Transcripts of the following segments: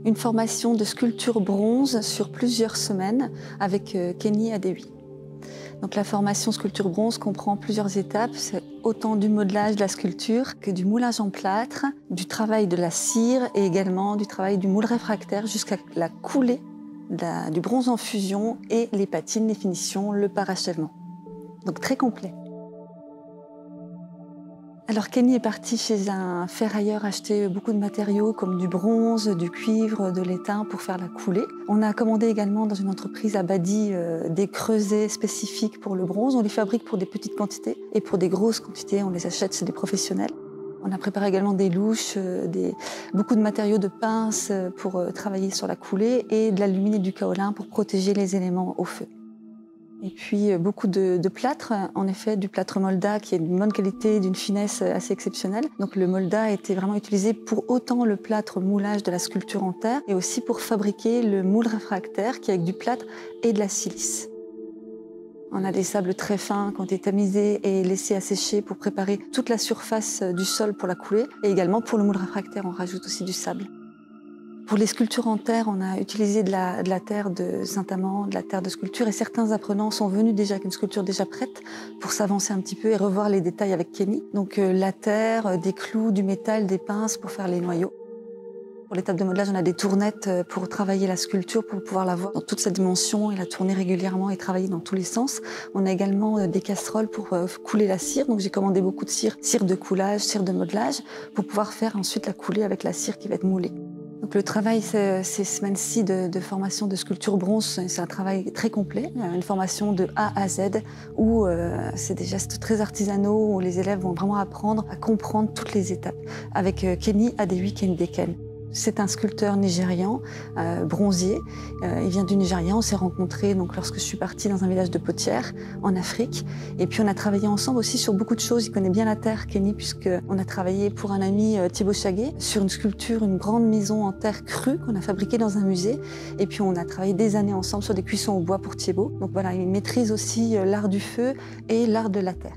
Une formation de sculpture bronze sur plusieurs semaines avec Kenny Adewi. Donc la formation sculpture bronze comprend plusieurs étapes. C'est autant du modelage de la sculpture que du moulage en plâtre, du travail de la cire et également du travail du moule réfractaire jusqu'à la coulée du bronze en fusion et les patines, les finitions, le parachèvement. Donc très complet. Alors Kenny est parti chez un ferrailleur acheter beaucoup de matériaux comme du bronze, du cuivre, de l'étain pour faire la coulée. On a commandé également dans une entreprise à Badi des creusets spécifiques pour le bronze. On les fabrique pour des petites quantités et pour des grosses quantités, on les achète chez des professionnels. On a préparé également des louches, beaucoup de matériaux de pince pour travailler sur la coulée et de l'alumine et du kaolin pour protéger les éléments au feu. Et puis beaucoup de plâtre, en effet du plâtre Molda qui est d'une bonne qualité, d'une finesse assez exceptionnelle. Donc le Molda a été vraiment utilisé pour autant le plâtre moulage de la sculpture en terre et aussi pour fabriquer le moule réfractaire qui est avec du plâtre et de la silice. On a des sables très fins qui ont été tamisés et laissés assécher pour préparer toute la surface du sol pour la coulée et également pour le moule réfractaire on rajoute aussi du sable. Pour les sculptures en terre, on a utilisé de la terre de Saint-Amand, de la terre de sculpture et certains apprenants sont venus déjà avec une sculpture déjà prête pour s'avancer un petit peu et revoir les détails avec Kenny. Donc la terre, des clous, du métal, des pinces pour faire les noyaux. Pour l'étape de modelage, on a des tournettes pour travailler la sculpture, pour pouvoir la voir dans toute sa dimension et la tourner régulièrement et travailler dans tous les sens. On a également des casseroles pour couler la cire. Donc j'ai commandé beaucoup de cire de coulage, cire de modelage, pour pouvoir faire ensuite la coulée avec la cire qui va être moulée. Donc le travail, ces semaines-ci de formation de sculpture bronze, c'est un travail très complet, une formation de A à Z, où c'est des gestes très artisanaux, où les élèves vont vraiment apprendre à comprendre toutes les étapes, avec Kenny Adewi Kendeken. C'est un sculpteur nigérian, bronzier. Il vient du Nigeria. On s'est rencontrés donc, lorsque je suis partie dans un village de Potière, en Afrique. Et puis on a travaillé ensemble aussi sur beaucoup de choses. Il connaît bien la terre, Kenny, puisqu'on a travaillé pour un ami, Thibaut Chaguet, sur une sculpture, une grande maison en terre crue qu'on a fabriquée dans un musée. Et puis on a travaillé des années ensemble sur des cuissons au bois pour Thibaut. Donc voilà, il maîtrise aussi l'art du feu et l'art de la terre.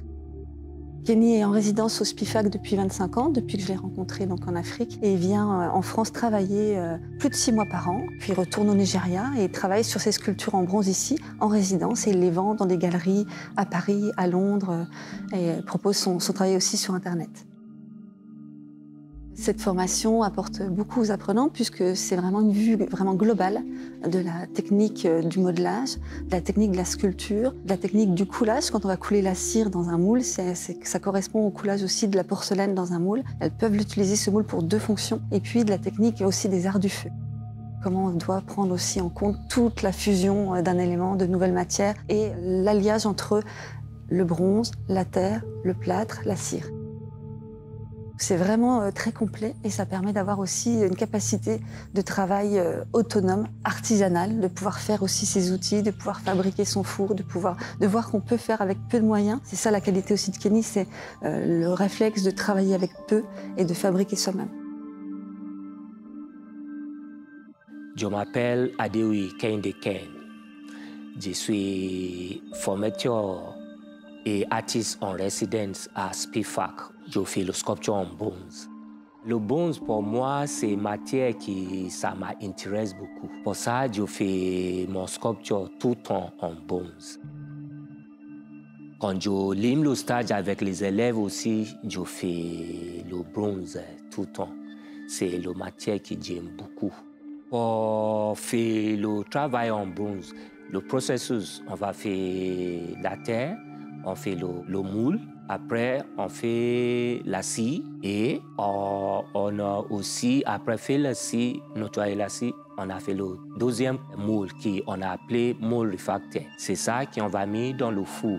Kenny est en résidence au SPIFAC depuis 25 ans, depuis que je l'ai rencontré donc en Afrique. Et il vient en France travailler plus de 6 mois par an. Puis il retourne au Nigeria et il travaille sur ses sculptures en bronze ici, en résidence. Et il les vend dans des galeries à Paris, à Londres, et propose son travail aussi sur Internet. Cette formation apporte beaucoup aux apprenants puisque c'est vraiment une vue vraiment globale de la technique du modelage, de la technique de la sculpture, de la technique du coulage. Quand on va couler la cire dans un moule, ça correspond au coulage aussi de la porcelaine dans un moule. Elles peuvent l'utiliser ce moule pour 2 fonctions. Et puis de la technique aussi des arts du feu. Comment on doit prendre aussi en compte toute la fusion d'un élément, de nouvelles matières et l'alliage entre le bronze, la terre, le plâtre, la cire. C'est vraiment très complet et ça permet d'avoir aussi une capacité de travail autonome, artisanale, de pouvoir faire aussi ses outils, de pouvoir fabriquer son four, de voir qu'on peut faire avec peu de moyens. C'est ça la qualité aussi de Kenny, c'est le réflexe de travailler avec peu et de fabriquer soi-même. Je m'appelle Adewi Kendeken. Je suis formateur et artiste en résidence à SPIFAC. Je fais la sculpture en bronze. Le bronze, pour moi, c'est une matière qui m'intéresse beaucoup. Pour ça, je fais mon sculpture tout le temps en bronze. Quand je lime le stage avec les élèves aussi, je fais le bronze tout le temps. C'est la matière que j'aime beaucoup. Pour faire le travail en bronze, le processus, on va faire la terre, on fait le moule, après on fait la scie et on a aussi, après faire la scie, nettoyer la scie, on a fait le deuxième moule qu'on a appelé moule réfractaire. C'est ça qu'on va mettre dans le four.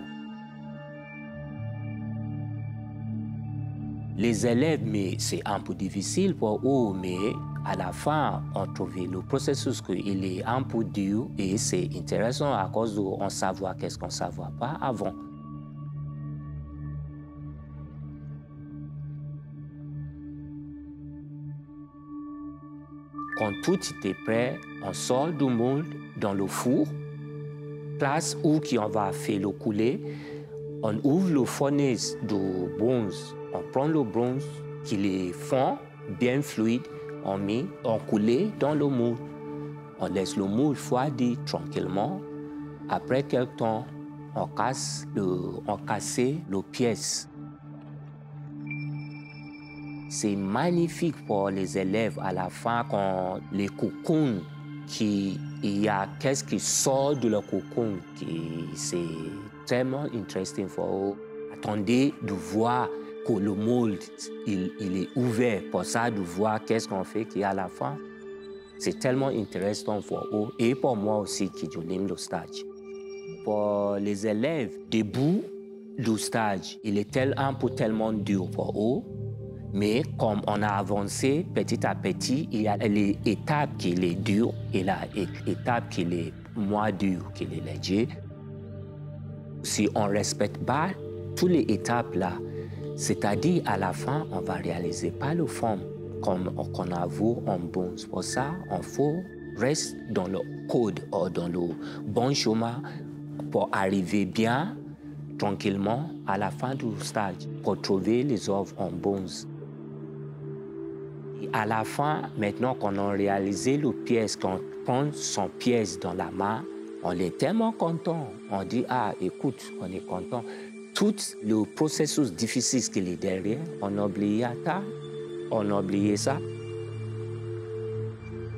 Les élèves, mais c'est un peu difficile pour eux, mais à la fin, on trouve le processus qu'il est un peu dur et c'est intéressant à cause qu'on savoir qu'est-ce qu'on ne savait pas avant. Quand tout était prêt, on sort du moule dans le four, place où on va faire le couler, on ouvre le fournaise de bronze, on prend le bronze qui est fin, bien fluide, on coulait dans le moule. On laisse le moule refroidir tranquillement. Après quelques temps, on cassait les pièces. C'est magnifique pour les élèves à la fin quand les cocoons, il y a qu'est-ce qui sort de le cocoon, c'est tellement intéressant pour eux. Attendez de voir que le moule il est ouvert pour ça, de voir qu'est-ce qu'on fait qui est à la fin. C'est tellement intéressant pour eux et pour moi aussi qui j'aime le stage. Pour les élèves, debout, le stage, il est un peu tellement dur pour eux. Mais comme on a avancé petit à petit, il y a les étapes qui sont dures et l'étape qui est moins dure, qui est légère. Si on ne respecte pas toutes les étapes là, c'est-à-dire à la fin, on ne va réaliser pas le forme comme on a vu en bon. Pour ça, il faut rester dans le code ou dans le bon chemin pour arriver bien, tranquillement, à la fin du stage, pour trouver les œuvres en bons. À la fin, maintenant qu'on a réalisé le pièce, qu'on prend son pièce dans la main, on est tellement content. On dit, ah, écoute, on est content. Tout le processus difficile qu'il est derrière, on a oublié ça. On a oublié ça.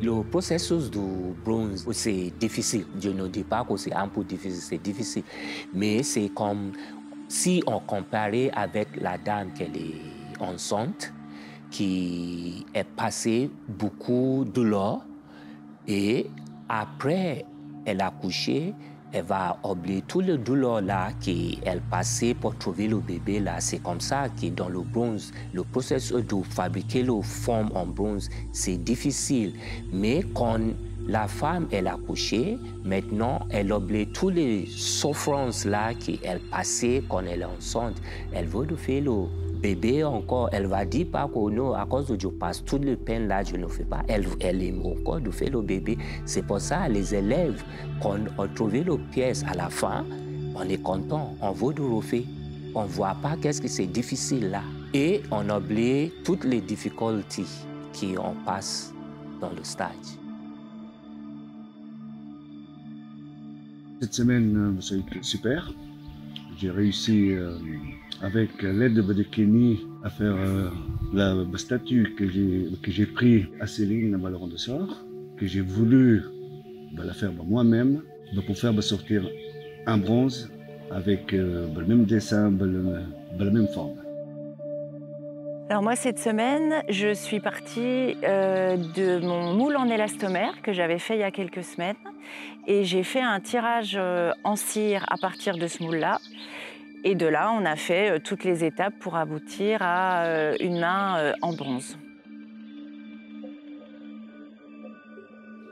Le processus du bronze, c'est difficile. Je ne dis pas que c'est un peu difficile, c'est difficile. Mais c'est comme si on comparait avec la dame qui est enceinte, qui est passée beaucoup de douleur et après elle a accouché, elle va oublier tout le douleur là qu'elle passait pour trouver le bébé là. C'est comme ça que dans le bronze, le processus de fabriquer la forme en bronze, c'est difficile. Mais quand la femme elle a accouché, maintenant elle oublie toutes les souffrances là qu'elle passait quand elle est enceinte. Elle veut de faire le bébé encore, elle va dire pas que non, à cause de je passe toutes les peines là, je ne fais pas. Elle aime encore de faire le bébé. C'est pour ça les élèves, quand on trouve les pièces à la fin, on est content, on veut de refaire. On ne voit pas qu'est-ce que c'est difficile là. Et on oublie toutes les difficultés qu'on passe dans le stage. Cette semaine, ça a été super. J'ai réussi avec l'aide de Kenny à faire la statue que j'ai prise à Céline à Laurent de Sort, que j'ai voulu la faire moi-même pour faire sortir un bronze avec le même dessin, la même forme. Alors moi, cette semaine, je suis partie de mon moule en élastomère que j'avais fait il y a quelques semaines et j'ai fait un tirage en cire à partir de ce moule-là. Et de là, on a fait toutes les étapes pour aboutir à une main en bronze.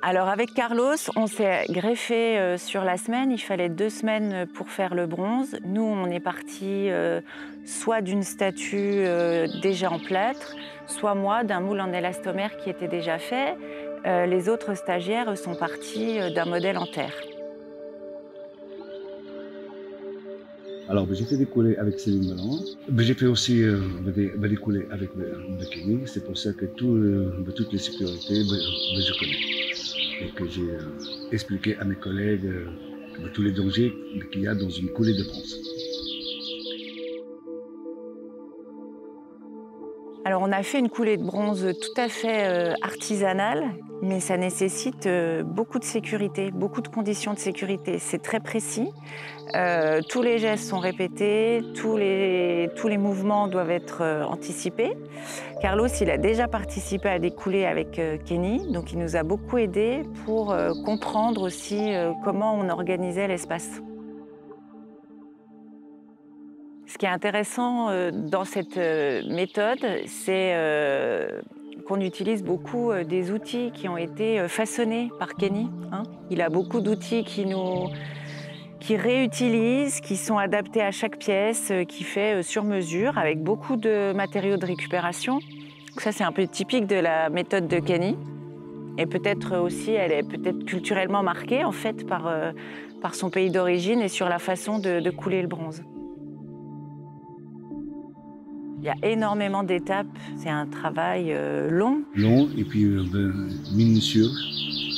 Alors avec Carlos, on s'est greffé sur la semaine. Il fallait 2 semaines pour faire le bronze. Nous, on est parti soit d'une statue déjà en plâtre, soit moi d'un moule en élastomère qui était déjà fait. Les autres stagiaires sont partis d'un modèle en terre. Alors, j'ai fait des coulées avec Céline Ballon. J'ai fait aussi des coulées avec Kenny. C'est pour ça que toutes les sécurités, je connais. Et que j'ai expliqué à mes collègues tous les dangers qu'il y a dans une coulée de bronze. Alors, on a fait une coulée de bronze tout à fait artisanale, mais ça nécessite beaucoup de sécurité, beaucoup de conditions de sécurité. C'est très précis. Tous les gestes sont répétés, tous les mouvements doivent être anticipés. Carlos, il a déjà participé à des coulées avec Kenny, donc il nous a beaucoup aidés pour comprendre aussi comment on organisait l'espace. Ce qui est intéressant dans cette méthode, c'est qu'on utilise beaucoup des outils qui ont été façonnés par Kenny. Il a beaucoup d'outils qui réutilisent, qui sont adaptés à chaque pièce, qui fait sur mesure, avec beaucoup de matériaux de récupération. Ça, c'est un peu typique de la méthode de Kenny. Et peut-être aussi, elle est peut-être culturellement marquée en fait par son pays d'origine et sur la façon de couler le bronze. Il y a énormément d'étapes, c'est un travail long. Long et puis minutieux.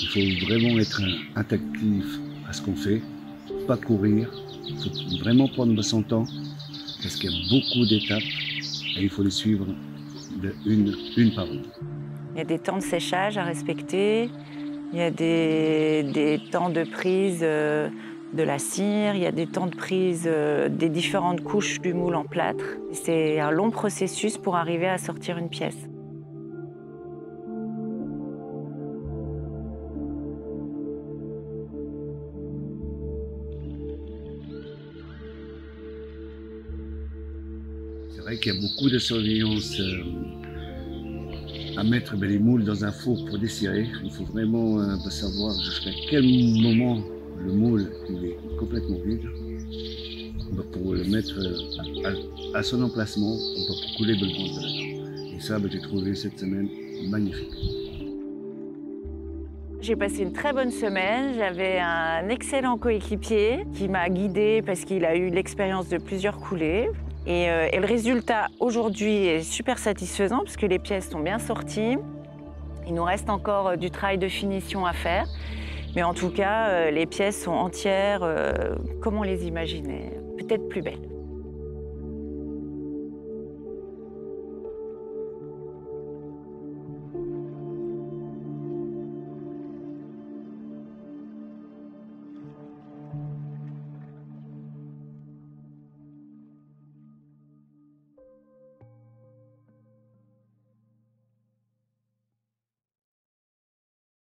Il faut vraiment être attentif à ce qu'on fait, pas courir. Il faut vraiment prendre son temps parce qu'il y a beaucoup d'étapes et il faut les suivre une par une. Il y a des temps de séchage à respecter, il y a des temps de prise de la cire, il y a des temps de prise des différentes couches du moule en plâtre. C'est un long processus pour arriver à sortir une pièce. C'est vrai qu'il y a beaucoup de surveillance à mettre les moules dans un four pour descirer. Il faut vraiment savoir jusqu'à quel moment le moule il est complètement vide pour le mettre à son emplacement pour couler le bronze dedans. Et ça, j'ai trouvé cette semaine magnifique. J'ai passé une très bonne semaine. J'avais un excellent coéquipier qui m'a guidée parce qu'il a eu l'expérience de plusieurs coulées. Et le résultat aujourd'hui est super satisfaisant parce que les pièces sont bien sorties. Il nous reste encore du travail de finition à faire. Mais en tout cas, les pièces sont entières comme on les imaginait, peut-être plus belles.